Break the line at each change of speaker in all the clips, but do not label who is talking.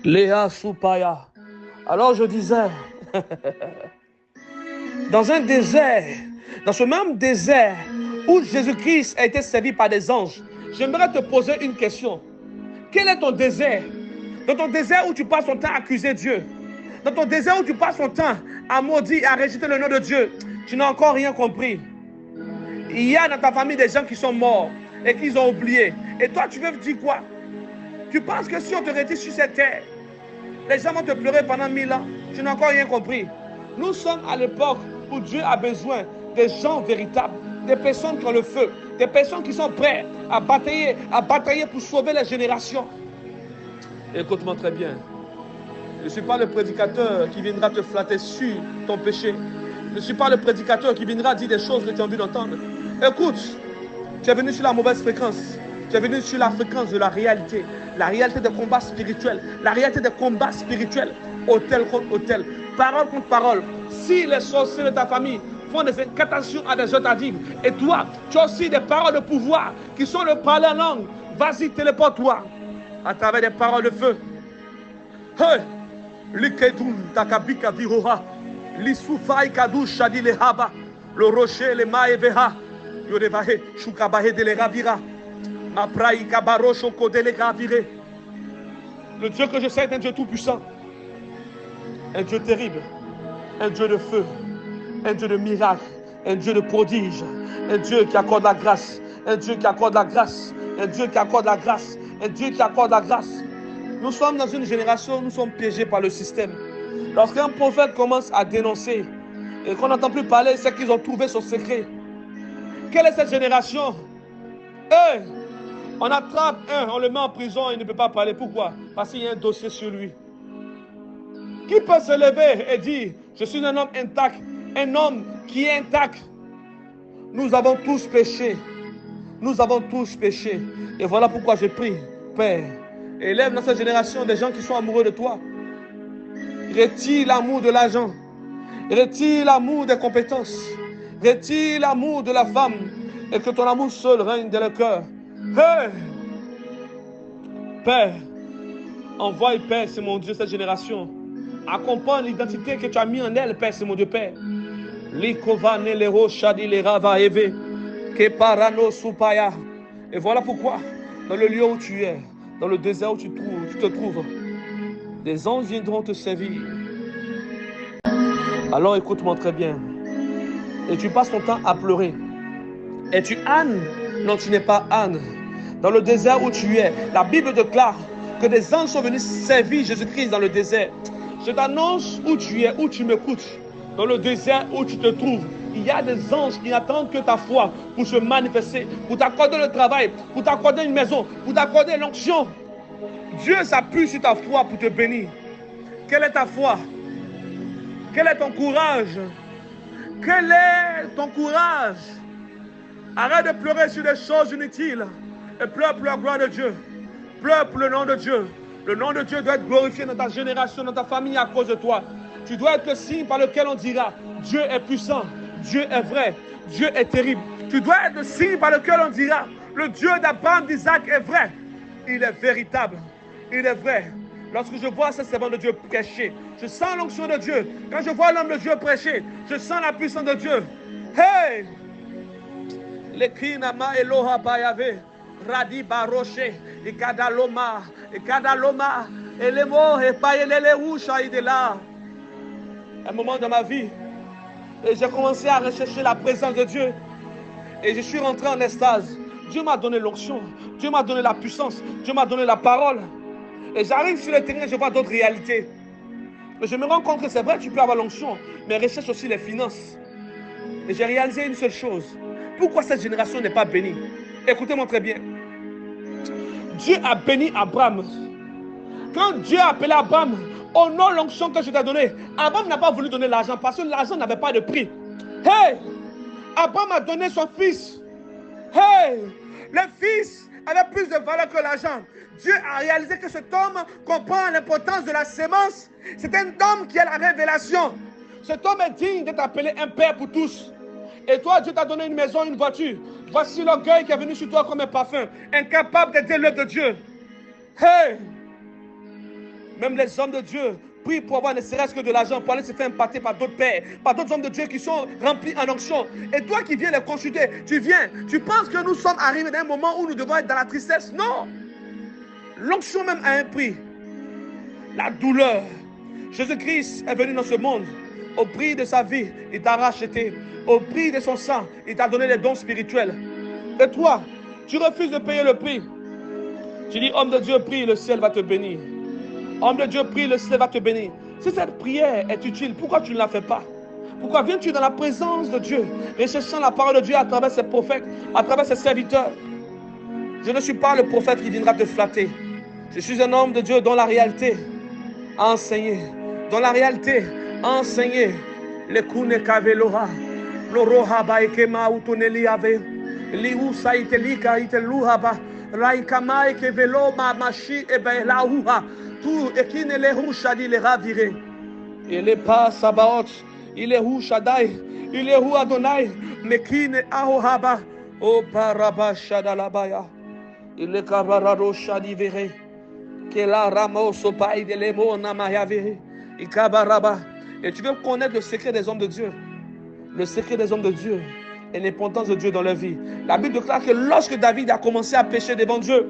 Léa Soupaya. Alors je disais, dans un désert, dans ce même désert où Jésus-Christ a été servi par des anges, j'aimerais te poser une question. Quel est ton désert? Dans ton désert où tu passes ton temps à accuser Dieu, dans ton désert où tu passes ton temps à maudire, à rejeter le nom de Dieu, tu n'as encore rien compris. Il y a dans ta famille des gens qui sont morts et qu'ils ont oublié. Et toi, tu veux dire quoi? Tu penses que si on te retire sur cette terre, les gens vont te pleurer pendant 1000 ans? Tu n'as encore rien compris. Nous sommes à l'époque où Dieu a besoin des gens véritables, des personnes qui ont le feu, des personnes qui sont prêtes à batailler pour sauver les générations. Écoute-moi très bien. Je ne suis pas le prédicateur qui viendra te flatter sur ton péché. Je ne suis pas le prédicateur qui viendra dire des choses que tu as envie d'entendre. Écoute, tu es venu sur la mauvaise fréquence. Tu es venu sur la fréquence de la réalité des combats spirituels, la réalité des combats spirituels, autel contre autel, parole contre parole. Si les sorciers de ta famille font des incantations à des autres à dire, et toi, tu as aussi des paroles de pouvoir qui sont le parler en langue, vas-y, téléporte-toi à travers des paroles de feu. Hey! Likedun takabika viroha, lisufai kadu shadi le haba, le rocher le maeveha, yorevahe shukabahe de le ravira, mapraï kabaro shoko de le ravire. Le Dieu que je sais est un Dieu tout-puissant, un Dieu terrible, un Dieu de feu, un Dieu de miracles, un Dieu de prodiges, un Dieu qui accorde la grâce, un Dieu qui accorde la grâce, un Dieu qui accorde la grâce, un Dieu qui accorde la grâce. Nous sommes dans une génération où nous sommes piégés par le système. Lorsqu'un prophète commence à dénoncer et qu'on n'entend plus parler, c'est qu'ils ont trouvé son secret. Quelle est cette génération? On attrape un, on le met en prison, il ne peut pas parler. Pourquoi? Parce qu'il y a un dossier sur lui. Qui peut se lever et dire, je suis un homme intact, un homme qui est intact? Nous avons tous péché. Nous avons tous péché. Et voilà pourquoi je prie, Père, élève dans cette génération des gens qui sont amoureux de toi. Retire l'amour de l'argent. Retire l'amour des compétences. Retire l'amour de la femme. Et que ton amour seul règne dans le cœur. Hey! Père, envoie, Père, c'est mon Dieu, cette génération. Accompagne l'identité que tu as mis en elle, Père, c'est mon Dieu, Père. Et voilà pourquoi, dans le lieu où tu es, dans le désert où tu te trouves, des anges viendront te servir. Alors écoute-moi très bien. Et tu passes ton temps à pleurer. Et tu Anne? Non, tu n'es pas Anne. Dans le désert où tu es, la Bible déclare que des anges sont venus servir Jésus-Christ dans le désert. Je t'annonce où tu es, où tu m'écoutes. Dans le désert où tu te trouves, il y a des anges qui n'attendent que ta foi pour se manifester, pour t'accorder le travail, pour t'accorder une maison, pour t'accorder l'onction. Dieu s'appuie sur ta foi pour te bénir. Quelle est ta foi? Quel est ton courage? Quel est ton courage? Arrête de pleurer sur des choses inutiles et pleure pour la gloire de Dieu. Pleure pour le nom de Dieu. Le nom de Dieu doit être glorifié dans ta génération, dans ta famille à cause de toi. Tu dois être le signe par lequel on dira Dieu est puissant, Dieu est vrai, Dieu est terrible. Tu dois être le signe par lequel on dira le Dieu d'Abraham, d'Isaac est vrai. Il est véritable, il est vrai. Lorsque je vois ce servant de Dieu prêcher, je sens l'onction de Dieu. Quand je vois l'homme de Dieu prêcher, je sens la puissance de Dieu. Hey! Lekinama Eloha Bayave, Radi Baroche, Ekadaloma, Elemo, Epayelele Shaidela. Un moment dans ma vie, et j'ai commencé à rechercher la présence de Dieu. Et je suis rentré en extase. Dieu m'a donné l'onction, Dieu m'a donné la puissance, Dieu m'a donné la parole. Et j'arrive sur le terrain, je vois d'autres réalités. Mais je me rends compte que c'est vrai, tu peux avoir l'onction, mais recherche aussi les finances. Et j'ai réalisé une seule chose. Pourquoi cette génération n'est pas bénie? Écoutez-moi très bien. Dieu a béni Abraham. Quand Dieu a appelé Abraham, au nom de l'onction que je t'ai donnée, Abraham n'a pas voulu donner l'argent parce que l'argent n'avait pas de prix. Hey! Abraham a donné son fils. Hey! Le fils avait plus de valeur que l'argent. Dieu a réalisé que cet homme comprend l'importance de la sémence. C'est un homme qui a la révélation. Cet homme est digne d'être appelé un père pour tous. Et toi, Dieu t'a donné une maison, une voiture. Voici l'orgueil qui est venu sur toi comme un parfum, incapable d'aider l'œuvre de Dieu. Hey! Même les hommes de Dieu prient pour avoir ne serait-ce que de l'argent, pour aller se faire impacter par d'autres pères, par d'autres hommes de Dieu qui sont remplis en onction. Et toi qui viens les consulter, tu viens, tu penses que nous sommes arrivés dans un moment où nous devons être dans la tristesse. Non. L'onction même a un prix. La douleur. Jésus-Christ est venu dans ce monde. Au prix de sa vie, il t'a racheté. Au prix de son sang, il t'a donné les dons spirituels. Et toi, tu refuses de payer le prix. Tu dis, homme de Dieu, prie, le ciel va te bénir. Homme de Dieu, prie, le ciel va te bénir. Si cette prière est utile, pourquoi tu ne la fais pas? Pourquoi viens-tu dans la présence de Dieu, recherchant la parole de Dieu à travers ses prophètes, à travers ses serviteurs? Je ne suis pas le prophète qui viendra te flatter. Je suis un homme de Dieu dont la réalité a enseigné. Dans la réalité a enseigné. Le kune kaveloha. Loroha baekema utoneli ave. Liu saitelika iteluhaba. Raikama ekevelo ma machi ebelahuha. Tout ekine le rushadi le ravire. Il est pas Sabaoth. Il est où Shaddai. Il est où Adonai. Mekine ahohaba. O paraba shadalabaya. Il est kabararo shadivere. Kela ramos opai de lemo namayavere. Ikabaraba. Et tu veux connaître le secret des hommes de Dieu. Le secret des hommes de Dieu et l'importance de Dieu dans leur vie. La Bible déclare que lorsque David a commencé à pécher devant Dieu,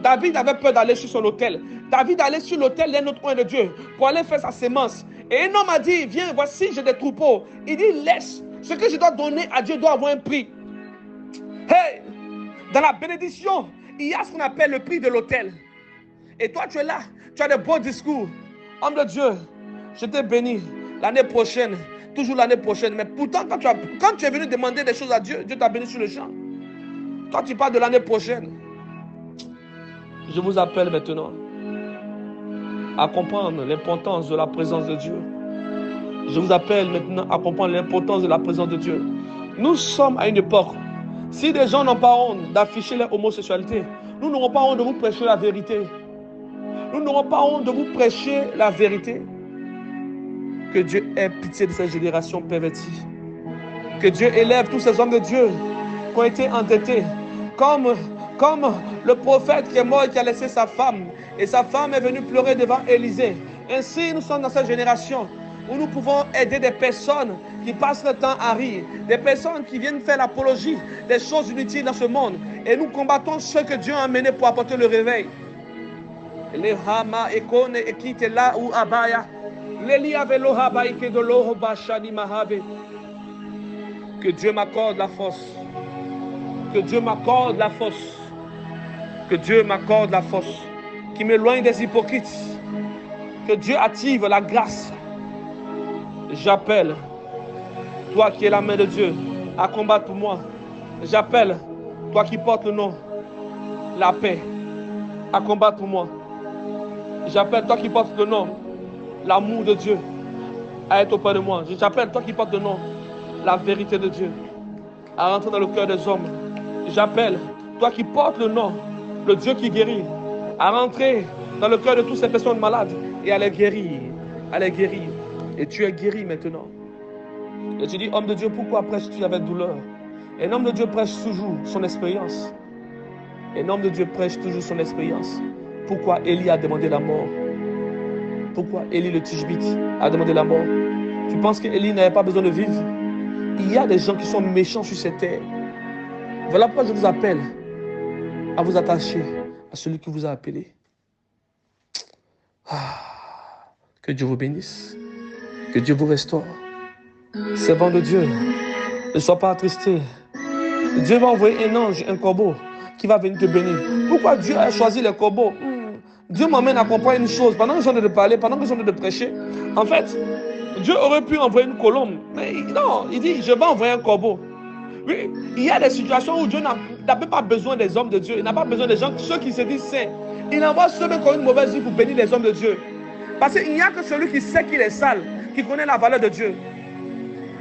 David avait peur d'aller sur son autel. David allait sur l'autel d'un autre coin de Dieu pour aller faire sa sémence. Et un homme a dit, viens, voici, j'ai des troupeaux. Il dit, laisse. Ce que je dois donner à Dieu doit avoir un prix. Hey, dans la bénédiction, il y a ce qu'on appelle le prix de l'autel. Et toi, tu es là, tu as de beaux discours. Homme de Dieu, je t'ai béni l'année prochaine, toujours l'année prochaine. Mais pourtant, quand tu es venu demander des choses à Dieu, Dieu t'a béni sur le champ. Toi, tu parles de l'année prochaine. Je vous appelle maintenant à comprendre l'importance de la présence de Dieu. Je vous appelle maintenant à comprendre l'importance de la présence de Dieu. Nous sommes à une époque, si des gens n'ont pas honte d'afficher leur homosexualité, nous n'aurons pas honte de vous prêcher la vérité. Nous n'aurons pas honte de vous prêcher la vérité. Que Dieu ait pitié de cette génération pervertie. Que Dieu élève tous ces hommes de Dieu qui ont été endettés. Comme le prophète qui est mort et qui a laissé sa femme. Et sa femme est venue pleurer devant Élisée. Ainsi, nous sommes dans cette génération où nous pouvons aider des personnes qui passent le temps à rire. Des personnes qui viennent faire l'apologie des choses inutiles dans ce monde. Et nous combattons ceux que Dieu a amenés pour apporter le réveil. Les Hama Ekone Ekite là ou Abaya. Que Dieu m'accorde la force. Que Dieu m'accorde la force. Que Dieu m'accorde la force. Qui m'éloigne des hypocrites. Que Dieu active la grâce. J'appelle, toi qui es la main de Dieu, à combattre pour moi. J'appelle, toi qui portes le nom, la paix, à combattre pour moi. J'appelle, toi qui portes le nom, l'amour de Dieu, à être auprès de moi. J'appelle, toi qui portes le nom, la vérité de Dieu, à rentrer dans le cœur des hommes. J'appelle, toi qui portes le nom, le Dieu qui guérit, à rentrer dans le cœur de toutes ces personnes malades et à les guérir, à les guérir. Et tu es guéri maintenant. Et tu dis, homme de Dieu, pourquoi prêches-tu avec douleur? Un homme de Dieu prêche toujours son expérience. Un homme de Dieu prêche toujours son expérience. Pourquoi Élie a demandé la mort? Pourquoi Élie le Tishbite a demandé la mort? Tu penses qu'Élie n'avait pas besoin de vivre? Il y a des gens qui sont méchants sur cette terre. Voilà pourquoi je vous appelle à vous attacher à celui qui vous a appelé. Que Dieu vous bénisse. Que Dieu vous restaure. Servant de Dieu, ne sois pas attristé. Dieu va envoyer un ange, un corbeau, qui va venir te bénir. Pourquoi Dieu a choisi les corbeaux? Dieu m'amène à comprendre une chose. Pendant que j'ai de parler, pendant que j'ai de prêcher, en fait, Dieu aurait pu envoyer une colombe. Mais non, il dit, je vais envoyer un corbeau. Oui, il y a des situations où Dieu n'a pas besoin des hommes de Dieu. Il n'a pas besoin des gens, ceux qui se disent saints. Il envoie ceux qui ont une mauvaise vie pour bénir les hommes de Dieu. Parce qu'il n'y a que celui qui sait qu'il est sale, qui connaît la valeur de Dieu.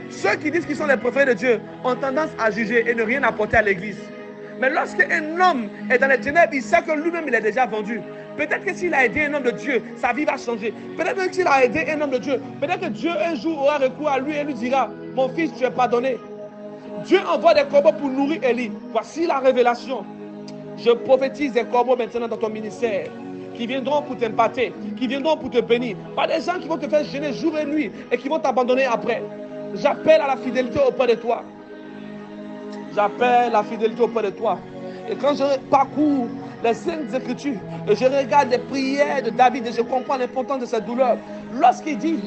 Ceux qui disent qu'ils sont les préférés de Dieu ont tendance à juger et ne rien apporter à l'église. Mais lorsqu'un homme est dans les ténèbres, il sait que lui-même il est déjà vendu. Peut-être que s'il a aidé un homme de Dieu, sa vie va changer. Peut-être que s'il a aidé un homme de Dieu, peut-être que Dieu un jour aura recours à lui et lui dira, mon fils, tu es pardonné. Dieu envoie des corbeaux pour nourrir Élie. Voici la révélation. Je prophétise des corbeaux maintenant dans ton ministère. qui viendront pour t'imparter, qui viendront pour te bénir, pas des gens qui vont te faire gêner jour et nuit et qui vont t'abandonner après. J'appelle à la fidélité auprès de toi. J'appelle la fidélité auprès de toi. Et quand je parcours les Saintes Écritures et je regarde les prières de David et je comprends l'importance de cette douleur, lorsqu'il dit,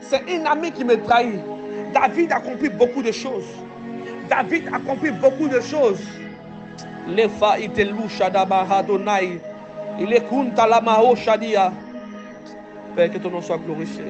c'est un ami qui me trahit, David a compris beaucoup de choses. David a compris beaucoup de choses. Lefa itelu shadaba hadonai. Il est kunta la mao shadia. Père, que ton nom soit glorifié.